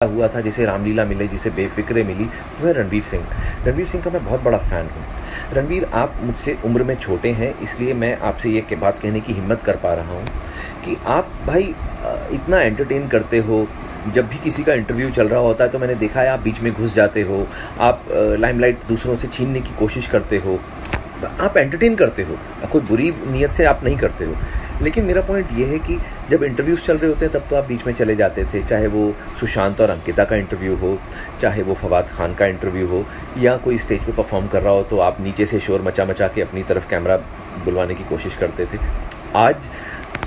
हुआ था, जिसे रामलीला मिले, जिसे बेफिक्रे मिली, वो है रणवीर सिंह। रणवीर सिंह का मैं बहुत बड़ा फ़ैन हूँ। रणवीर, आप मुझसे उम्र में छोटे हैं, इसलिए मैं आपसे ये बात कहने की हिम्मत कर पा रहा हूँ कि आप भाई इतना एंटरटेन करते हो। जब भी किसी का इंटरव्यू चल रहा होता है तो मैंने देखा है आप बीच में घुस जाते हो, आप लाइमलाइट दूसरों से छीनने की कोशिश करते हो, आप एंटरटेन करते हो, कोई बुरी नीयत से आप नहीं करते हो। लेकिन मेरा पॉइंट ये है कि जब इंटरव्यूज़ चल रहे होते हैं तब तो आप बीच में चले जाते थे, चाहे वो सुशांत और अंकिता का इंटरव्यू हो, चाहे वो फवाद खान का इंटरव्यू हो, या कोई स्टेज पे परफॉर्म कर रहा हो तो आप नीचे से शोर मचा मचा के अपनी तरफ कैमरा बुलवाने की कोशिश करते थे। आज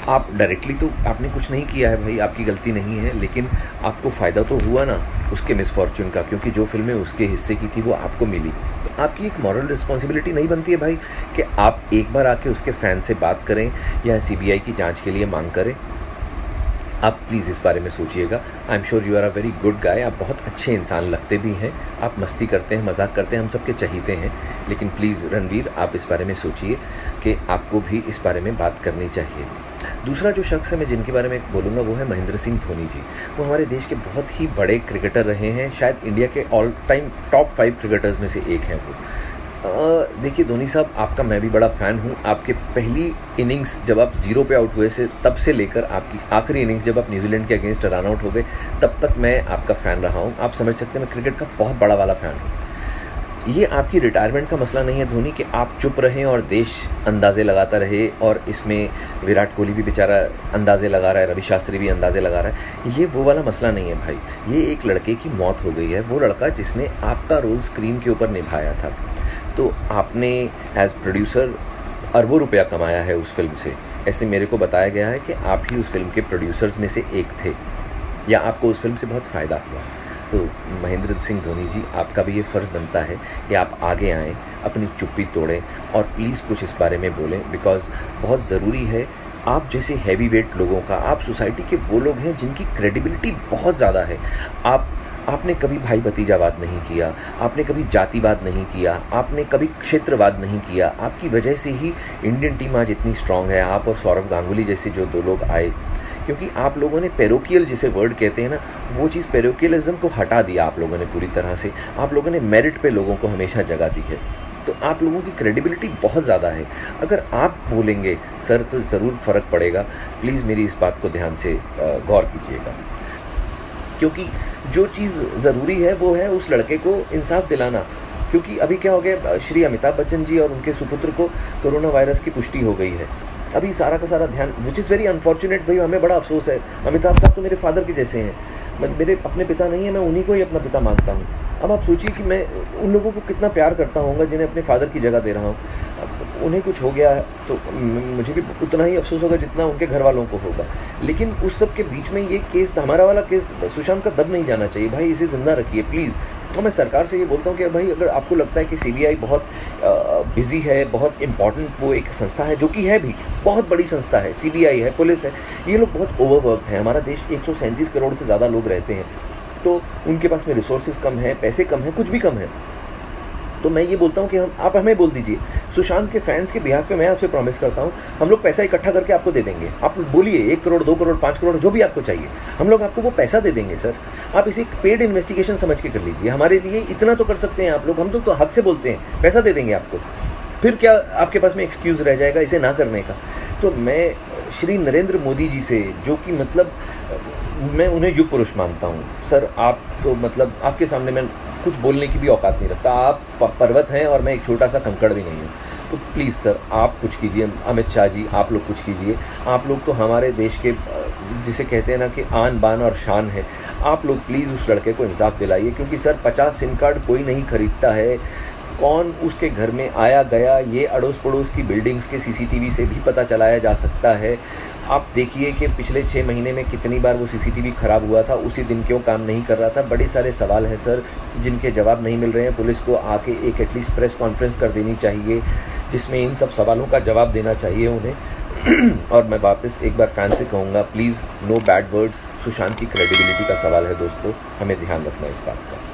आप डायरेक्टली तो आपने कुछ नहीं किया है भाई, आपकी गलती नहीं है, लेकिन आपको फ़ायदा तो हुआ ना उसके मिसफॉर्चून का, क्योंकि जो फिल्में उसके हिस्से की थी वो आपको मिली। तो आपकी एक मॉरल रिस्पॉन्सिबिलिटी नहीं बनती है भाई कि आप एक बार आके उसके फ़ैन से बात करें या सीबीआई की जांच के लिए मांग करें? आप प्लीज़ इस बारे में सोचिएगा। I am sure you are a very good guy, आप बहुत अच्छे इंसान लगते भी हैं, आप मस्ती करते हैं, मजाक करते हैं, हम सबके चहीते हैं, लेकिन प्लीज़ रणवीर, आप इस बारे में सोचिए कि आपको भी इस बारे में बात करनी चाहिए। दूसरा जो शख्स है मैं जिनके बारे में बोलूँगा वो है महेंद्र सिंह धोनी जी। वो हमारे देश के बहुत ही बड़े क्रिकेटर रहे हैं, शायद इंडिया के ऑल टाइम टॉप 5 क्रिकेटर्स में से एक हैं वो। देखिए धोनी साहब, आपका मैं भी बड़ा फ़ैन हूँ। आपके पहली इनिंग्स जब आप 0 पे आउट हुए से तब से लेकर आपकी आखिरी इनिंग्स जब आप न्यूजीलैंड के अगेंस्ट रन आउट हो गए, तब तक मैं आपका फ़ैन रहा हूँ। आप समझ सकते हैं मैं क्रिकेट का बहुत बड़ा वाला फ़ैन हूँ। ये आपकी रिटायरमेंट का मसला नहीं है धोनी, कि आप चुप रहें और देश अंदाज़े लगाता रहे, और इसमें विराट कोहली भी बेचारा अंदाज़े लगा रहा है, रवि शास्त्री भी अंदाज़े लगा रहा है। ये वो वाला मसला नहीं है भाई। ये एक लड़के की मौत हो गई है, वो लड़का जिसने आपका रोल स्क्रीन के ऊपर निभाया था। तो आपने एज प्रोड्यूसर अरबों रुपया कमाया है उस फिल्म से। ऐसे मेरे को बताया गया है कि आप ही उस फिल्म के प्रोड्यूसर्स में से एक थे, या आपको उस फिल्म से बहुत फ़ायदा हुआ। तो महेंद्र सिंह धोनी जी, आपका भी ये फ़र्ज़ बनता है कि आप आगे आएँ, अपनी चुप्पी तोड़ें और प्लीज़ कुछ इस बारे में बोलें, बिकॉज़ बहुत ज़रूरी है। आप जैसे हैवी वेट लोगों का, आप सोसाइटी के वो लोग हैं जिनकी क्रेडिबिलिटी बहुत ज़्यादा है। आपने कभी भाई भतीजावाद नहीं किया, आपने कभी जातिवाद नहीं किया, आपने कभी क्षेत्रवाद नहीं किया। आपकी वजह से ही इंडियन टीम आज इतनी स्ट्रांग है। आप और सौरव गांगुली जैसे जो 2 लोग आए, क्योंकि आप लोगों ने पैरोकियल जिसे वर्ड कहते हैं ना, वो चीज़ पैरोकियलिज्म को हटा दिया आप लोगों ने पूरी तरह से। आप लोगों ने मेरिट पे लोगों को हमेशा जगह दी है, तो आप लोगों की क्रेडिबिलिटी बहुत ज़्यादा है। अगर आप बोलेंगे सर तो ज़रूर फ़र्क पड़ेगा। प्लीज़ मेरी इस बात को ध्यान से गौर कीजिएगा, क्योंकि जो चीज़ ज़रूरी है वो है उस लड़के को इंसाफ दिलाना। क्योंकि अभी क्या हो गया, श्री अमिताभ बच्चन जी और उनके सुपुत्र को कोरोना वायरस की पुष्टि हो गई है। अभी सारा का सारा ध्यान, विच इज़ वेरी अनफॉर्चुनेट भाई, हमें बड़ा अफसोस है। अमिताभ साहब तो मेरे फादर के जैसे हैं, मेरे अपने पिता नहीं है, मैं उन्हीं को ही अपना पिता मानता हूँ। अब आप सोचिए कि मैं उन लोगों को कितना प्यार करता होऊंगा जिन्हें अपने फादर की जगह दे रहा हूँ। अब उन्हें कुछ हो गया है तो मुझे भी उतना ही अफसोस होगा जितना उनके घर वालों को होगा। लेकिन उस सब के बीच में ये केस, हमारा वाला केस, सुशांत का दब नहीं जाना चाहिए भाई, इसे ज़िंदा रखिए प्लीज़। तो मैं सरकार से ये बोलता हूँ कि भाई अगर आपको लगता है कि सीबीआई बहुत बिजी है, बहुत इंपॉर्टेंट वो एक संस्था है, जो कि है भी बहुत बड़ी संस्था है, सीबीआई है, पुलिस है, ये लोग बहुत ओवरवर्कड हैं। हमारा देश 137 करोड़ से ज़्यादा लोग रहते हैं, तो उनके पास में रिसोर्सेज कम है, पैसे कम है, कुछ भी कम है। तो मैं ये बोलता हूँ कि आप हमें बोल दीजिए, सुशांत के फैंस के बिहाफ पे मैं आपसे प्रॉमिस करता हूँ, हम लोग पैसा इकट्ठा करके आपको दे देंगे। आप बोलिए 1 करोड़, 2 करोड़, 5 करोड़, जो भी आपको चाहिए, हम लोग आपको वो पैसा दे देंगे सर। आप इसे एक पेड इन्वेस्टिगेशन समझ के कर लीजिए, हमारे लिए इतना तो कर सकते हैं आप लोग। हम तो हक से बोलते हैं, पैसा दे देंगे आपको, फिर क्या आपके पास में एक्सक्यूज़ रह जाएगा इसे ना करने का। तो मैं श्री नरेंद्र मोदी जी से, जो कि मतलब मैं उन्हें युग पुरुष मानता हूँ सर, आप तो मतलब आपके सामने मैं कुछ बोलने की भी औकात नहीं रखता। आप पर्वत हैं और मैं एक छोटा सा कंकड़ भी नहीं हूँ। तो प्लीज़ सर आप कुछ कीजिए। अमित शाह जी, आप लोग कुछ कीजिए। आप लोग तो हमारे देश के जिसे कहते हैं ना कि आन बान और शान है, आप लोग प्लीज़ उस लड़के को इंसाफ दिलाइए। क्योंकि सर 50 सिम कार्ड कोई नहीं खरीदता है, कौन उसके घर में आया गया ये अड़ोस पड़ोस की बिल्डिंग्स के सीसीटीवी से भी पता चलाया जा सकता है। आप देखिए कि पिछले 6 महीने में कितनी बार वो सीसीटीवी ख़राब हुआ था, उसी दिन क्यों काम नहीं कर रहा था। बड़े सारे सवाल हैं सर जिनके जवाब नहीं मिल रहे हैं। पुलिस को आके एक एटलीस्ट प्रेस कॉन्फ्रेंस कर देनी चाहिए जिसमें इन सब सवालों का जवाब देना चाहिए उन्हें। और मैं वापस एक बार फैन से कहूँगा, please no bad words. Sushant की क्रेडिबिलिटी का सवाल है दोस्तों, हमें ध्यान रखना इस बात का।